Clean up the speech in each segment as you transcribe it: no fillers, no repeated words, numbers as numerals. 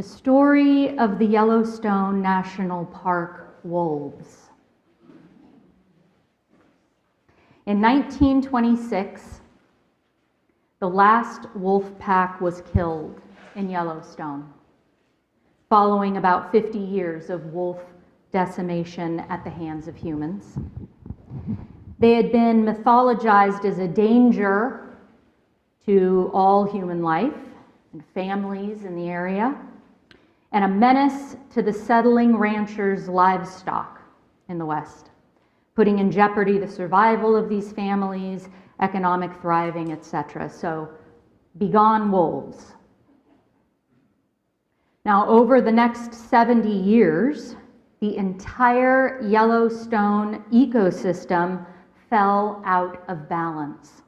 The story of the Yellowstone National Park wolves. In 1926, the last wolf pack was killed in Yellowstone, following about 50 years of wolf decimation at the hands of humans. They had been mythologized as a danger to all human life and families in the area, and a menace to the settling ranchers' livestock in the West, putting in jeopardy the survival of these families, economic thriving, etc. So, begone wolves. Now, over the next 70 years, the entire Yellowstone ecosystem fell out of balance.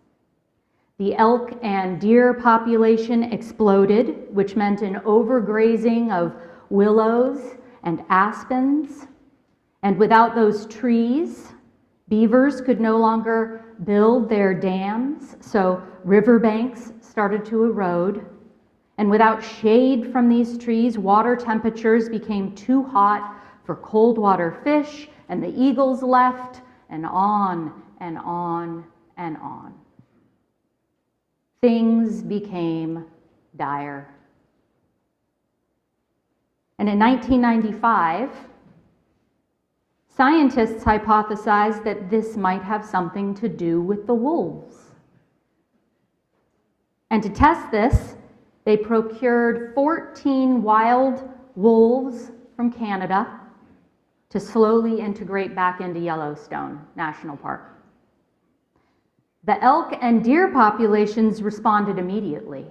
The elk and deer population exploded, which meant an overgrazing of willows and aspens. And without those trees, beavers could no longer build their dams, so riverbanks started to erode. And without shade from these trees, water temperatures became too hot for cold water fish, and the eagles left, and on and on and on. Things became dire. And in 1995, scientists hypothesized that this might have something to do with the wolves. And to test this, they procured 14 wild wolves from Canada to slowly integrate back into Yellowstone National Park. The elk and deer populations responded immediately.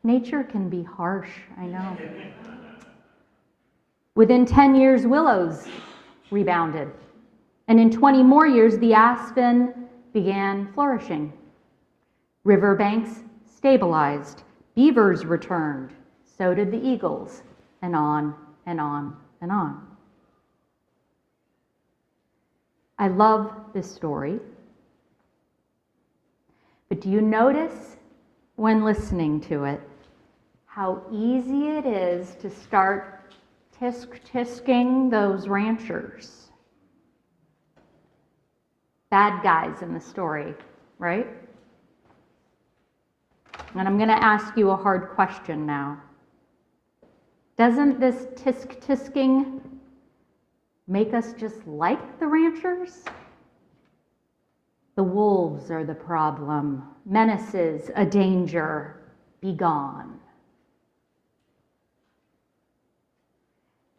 Nature can be harsh, I know. Within 10 years, willows rebounded. And in 20 more years, the aspen began flourishing. Riverbanks stabilized. Beavers returned. So did the eagles. And on and on and on. I love this story. But do you notice when listening to it how easy it is to start tisk-tisking those ranchers? Bad guys in the story, right? And I'm going to ask you a hard question now. Doesn't this tisk-tisking make us just like the ranchers? The wolves are the problem. Menaces, a danger. Be gone.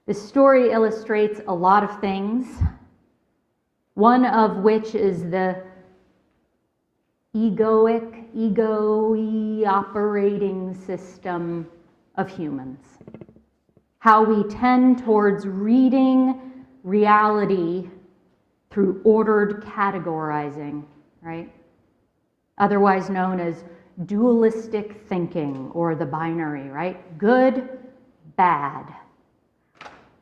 This story illustrates a lot of things, one of which is the ego-y operating system of humans. How we tend towards reading reality through ordered categorizing, right? Otherwise known as dualistic thinking or the binary, right? Good, bad.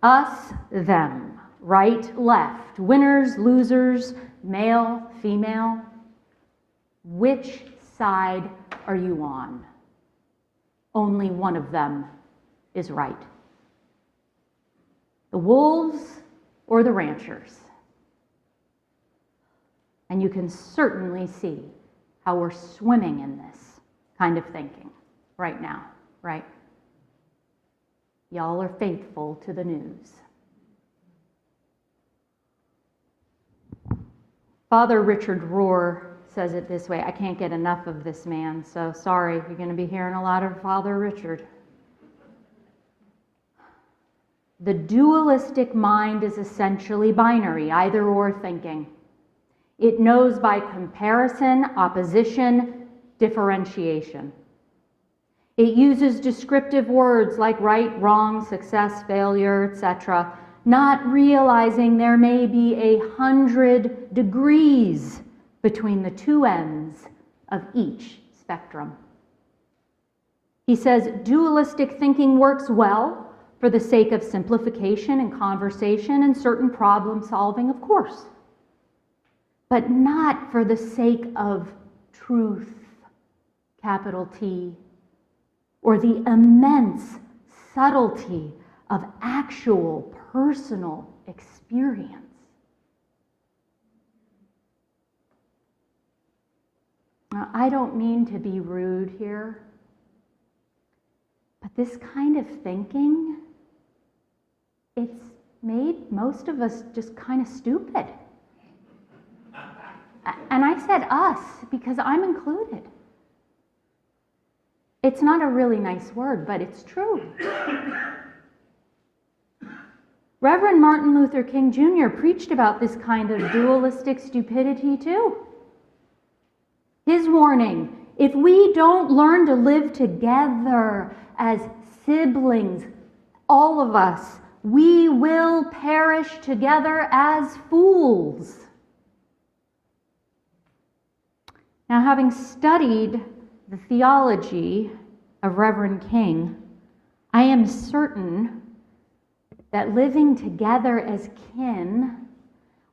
Us, them. Right, left. Winners, losers, male, female. Which side are you on? Only one of them is right. The wolves or the ranchers. And you can certainly see how we're swimming in this kind of thinking right now, right? Y'all are faithful to the news. Father Richard Rohr says it this way. I can't get enough of this man, so sorry, you're going to be hearing a lot of Father Richard. The dualistic mind is essentially binary, either or thinking. It knows by comparison, opposition, differentiation. It uses descriptive words like right, wrong, success, failure, etc., not realizing there may be 100 degrees between the two ends of each spectrum. He says dualistic thinking works well for the sake of simplification and conversation and certain problem solving, of course, but not for the sake of truth capital T, or the immense subtlety of actual personal experience. Now, I don't mean to be rude here, but this kind of thinking, it's made most of us just kind of stupid. And I said us because I'm included. It's not a really nice word, but it's true. Reverend Martin Luther King Jr. preached about this kind of dualistic stupidity too. His warning, if we don't learn to live together as siblings, all of us, we will perish together as fools. Now, having studied the theology of Reverend King, I am certain that living together as kin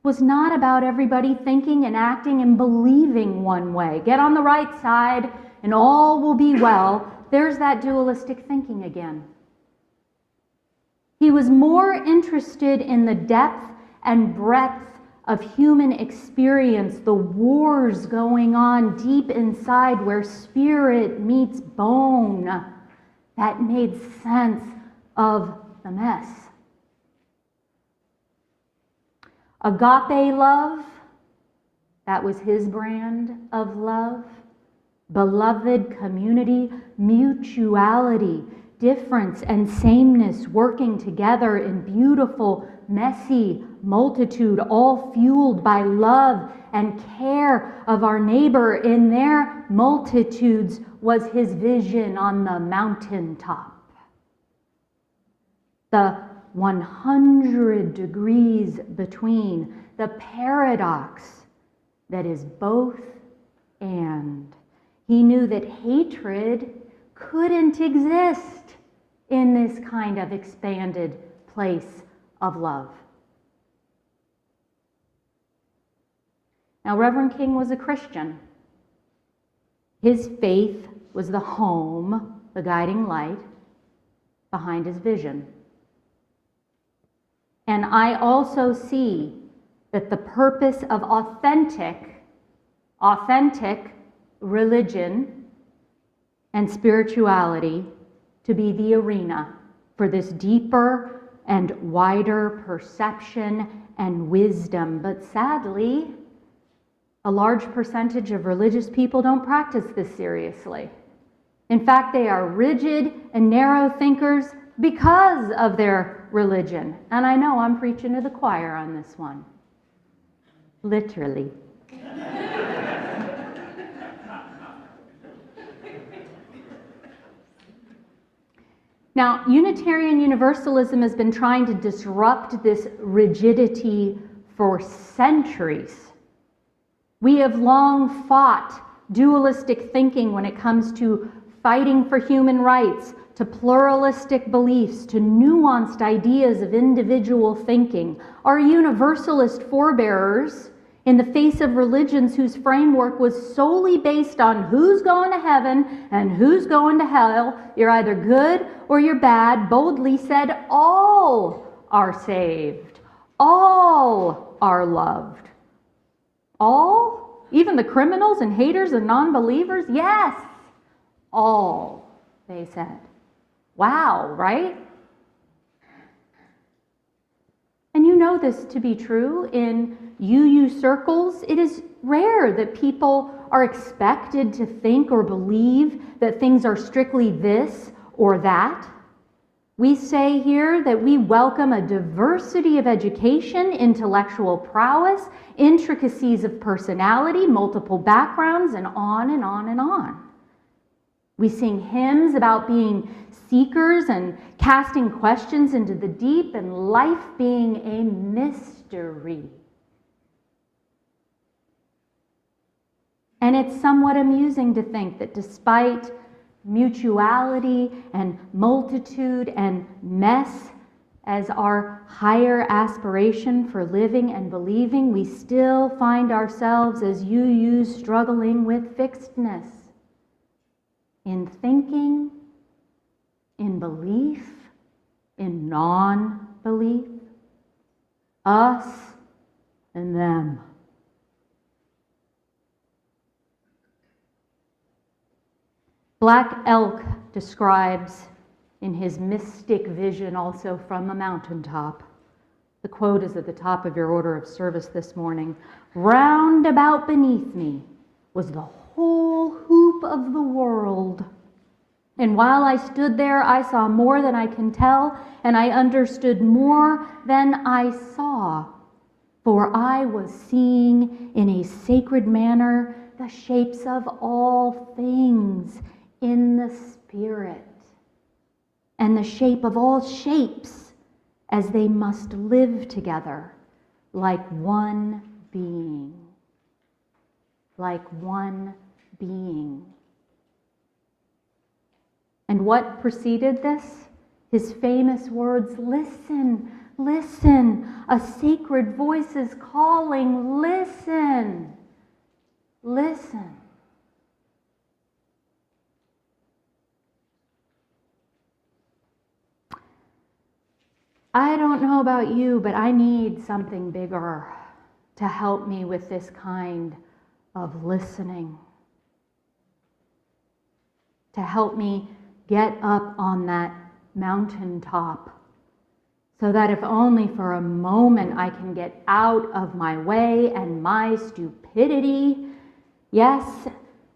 was not about everybody thinking and acting and believing one way. Get on the right side and all will be well. There's that dualistic thinking again. He was more interested in the depth and breadth of human experience, the wars going on deep inside where spirit meets bone, that made sense of the mess. Agape love, that was his brand of love. Beloved community, mutuality, difference and sameness working together in beautiful, messy multitude, all fueled by love and care of our neighbor in their multitudes, was his vision on the mountaintop. The 100 degrees between, the paradox that is both and. He knew that hatred couldn't exist in this kind of expanded place of love. Now, Reverend King was a Christian. His faith was the home, the guiding light behind his vision. And I also see that the purpose of authentic religion and spirituality to be the arena for this deeper and wider perception and wisdom. But sadly, a large percentage of religious people don't practice this seriously. In fact, they are rigid and narrow thinkers because of their religion. And I know I'm preaching to the choir on this one. Literally. Now, Unitarian-Universalism has been trying to disrupt this rigidity for centuries. We have long fought dualistic thinking when it comes to fighting for human rights, to pluralistic beliefs, to nuanced ideas of individual thinking. Our Universalist forebearers, in the face of religions whose framework was solely based on who's going to heaven and who's going to hell, you're either good or you're bad, boldly said all are saved, all are loved. All? Even the criminals and haters and non-believers? Yes, all, they said. Wow, right? And you know this to be true in UU circles. It is rare that people are expected to think or believe that things are strictly this or that. We say here that we welcome a diversity of education, intellectual prowess, intricacies of personality, multiple backgrounds, and on and on and on. We sing hymns about being seekers and casting questions into the deep and life being a mystery. And it's somewhat amusing to think that despite mutuality and multitude and mess as our higher aspiration for living and believing, we still find ourselves as UUs struggling with fixedness. in thinking, in belief, in non-belief, us and them. Black Elk describes in his mystic vision, also from a mountaintop, the quote is at the top of your order of service this morning, "Round about beneath me was the whole hoop of the world. And while I stood there, I saw more than I can tell, and I understood more than I saw. For I was seeing in a sacred manner the shapes of all things in the Spirit, and the shape of all shapes as they must live together like one being." Like one being. And what preceded this? His famous words, "Listen, listen, a sacred voice is calling, listen, listen." I don't know about you, but I need something bigger to help me with this kind of listening. To help me get up on that mountaintop so that if only for a moment I can get out of my way and my stupidity, yes,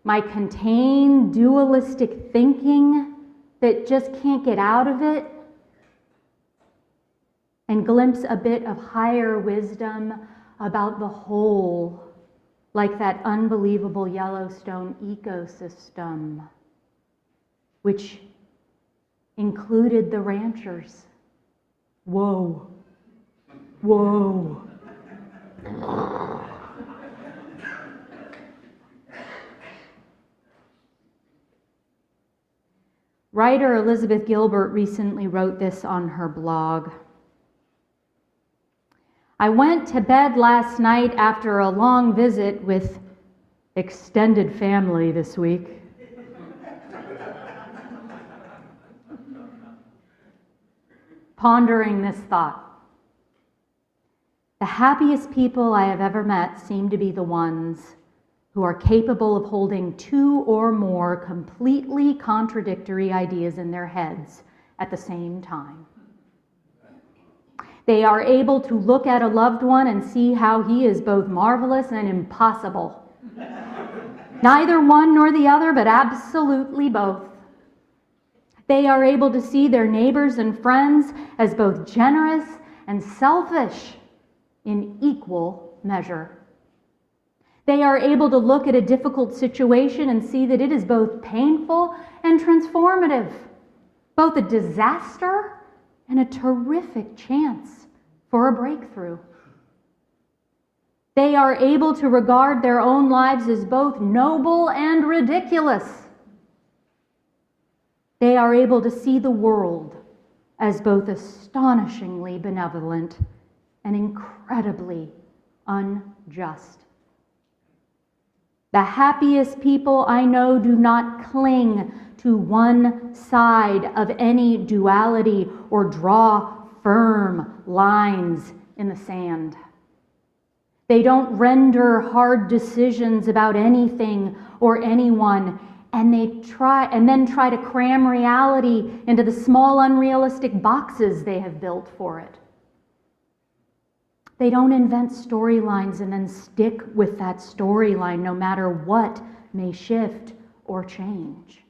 my contained dualistic thinking that just can't get out of it, and glimpse a bit of higher wisdom about the whole, like that unbelievable Yellowstone ecosystem, which included the ranchers. Whoa, whoa. Writer Elizabeth Gilbert recently wrote this on her blog. "I went to bed last night after a long visit with extended family this week. Pondering this thought. The happiest people I have ever met seem to be the ones who are capable of holding two or more completely contradictory ideas in their heads at the same time. They are able to look at a loved one and see how he is both marvelous and impossible. Neither one nor the other, but absolutely both. They are able to see their neighbors and friends as both generous and selfish in equal measure. They are able to look at a difficult situation and see that it is both painful and transformative, both a disaster and a terrific chance for a breakthrough. They are able to regard their own lives as both noble and ridiculous. They are able to see the world as both astonishingly benevolent and incredibly unjust. The happiest people I know do not cling to one side of any duality or draw firm lines in the sand. They don't render hard decisions about anything or anyone, and then try to cram reality into the small unrealistic boxes they have built for it. They don't invent storylines and then stick with that storyline no matter what may shift or change.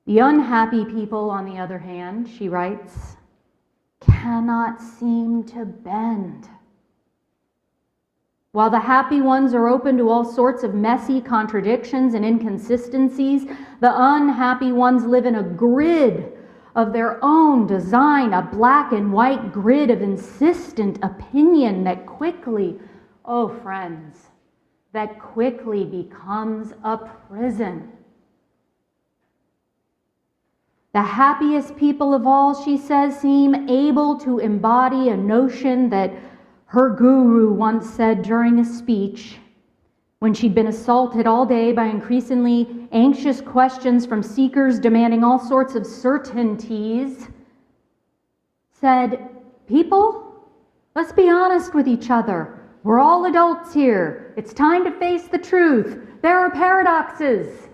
The unhappy people, on the other hand, she writes, cannot seem to bend. While the happy ones are open to all sorts of messy contradictions and inconsistencies, the unhappy ones live in a grid of their own design, a black and white grid of insistent opinion that quickly, oh friends, that quickly becomes a prison. The happiest people of all, she says, seem able to embody a notion that her guru once said during a speech, when she'd been assaulted all day by increasingly anxious questions from seekers demanding all sorts of certainties, said, "People, let's be honest with each other. We're all adults here. It's time to face the truth. There are paradoxes."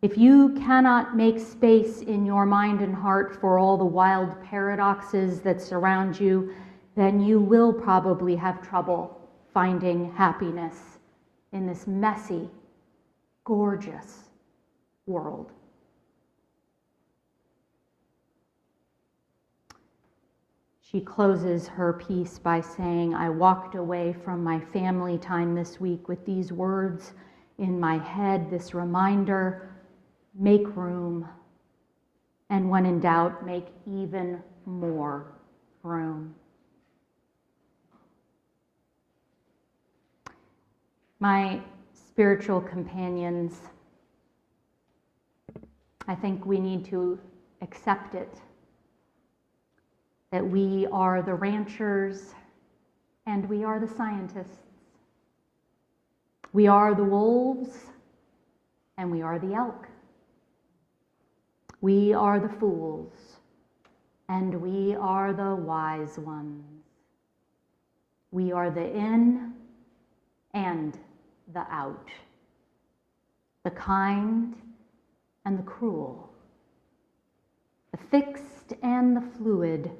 If you cannot make space in your mind and heart for all the wild paradoxes that surround you, then you will probably have trouble finding happiness in this messy, gorgeous world. She closes her piece by saying, "I walked away from my family time this week with these words in my head, this reminder: make room, and when in doubt, make even more room." My spiritual companions, I think we need to accept it, that we are the ranchers and we are the scientists. We are the wolves and we are the elk. We are the fools and we are the wise ones. We are the in and the out, the kind and the cruel, the fixed and the fluid.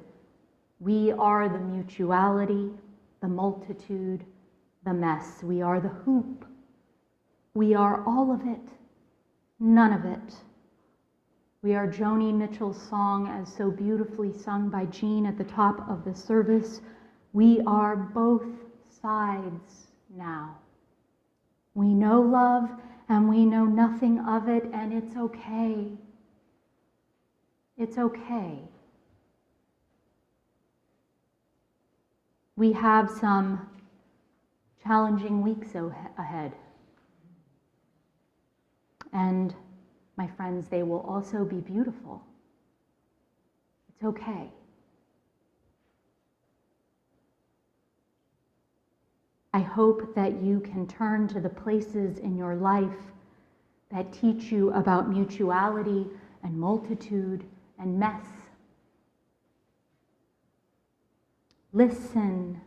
We are the mutuality, the multitude, the mess. We are the hoop. We are all of it, none of it. We are Joni Mitchell's song, as so beautifully sung by Jean at the top of the service. We are both sides now. We know love and we know nothing of it, and it's okay. It's okay. We have some challenging weeks ahead. And my friends, they will also be beautiful. It's okay. I hope that you can turn to the places in your life that teach you about mutuality and multitude and mess. Listen,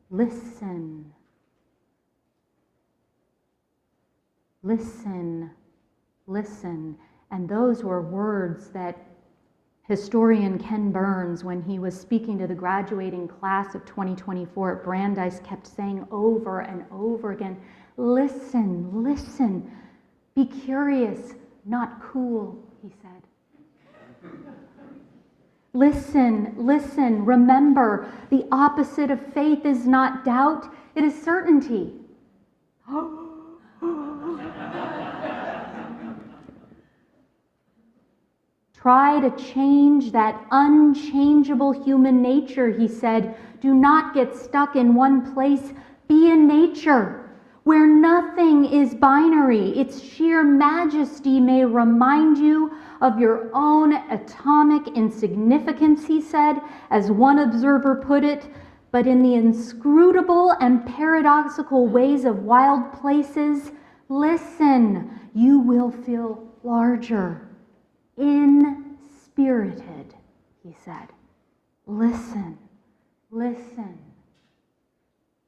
listen, listen, listen. And those were words that historian Ken Burns, when he was speaking to the graduating class of 2024 at Brandeis, kept saying over and over again, listen, listen, be curious, not cool, he said. Listen, listen, remember, the opposite of faith is not doubt, it is certainty. Try to change that unchangeable human nature, he said. Do not get stuck in one place. Be in nature, where nothing is binary. Its sheer majesty may remind you of your own atomic insignificance, he said, as one observer put it, but in the inscrutable and paradoxical ways of wild places, listen, you will feel larger. Inspirited, he said. Listen, listen.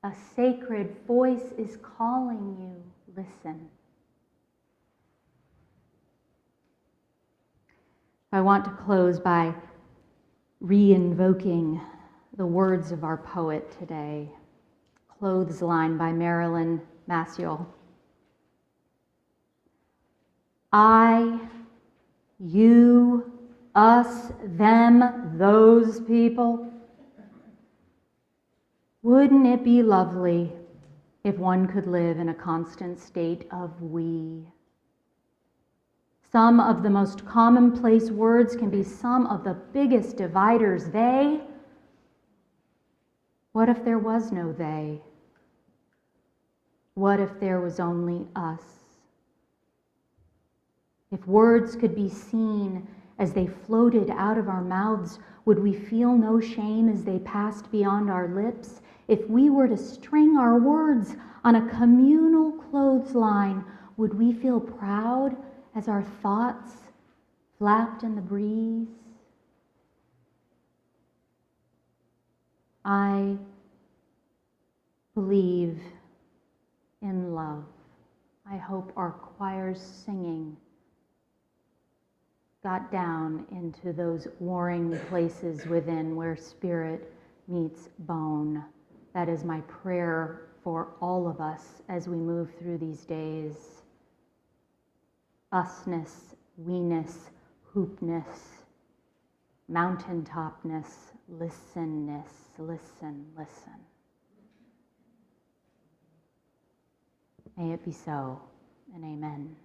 A sacred voice is calling you. Listen. I want to close by re-invoking the words of our poet today, Clothesline by Marilyn Maciel. I, you, us, them, those people. Wouldn't it be lovely if one could live in a constant state of we? Some of the most commonplace words can be some of the biggest dividers. They? What if there was no they? What if there was only us? If words could be seen as they floated out of our mouths, would we feel no shame as they passed beyond our lips? If we were to string our words on a communal clothesline, would we feel proud as our thoughts flapped in the breeze? I believe in love. I hope our choir's singing got down into those warring places within where spirit meets bone. That is my prayer for all of us as we move through these days. Usness, we-ness, hoopness, mountaintopness, listenness, listen, listen. May it be so, and amen.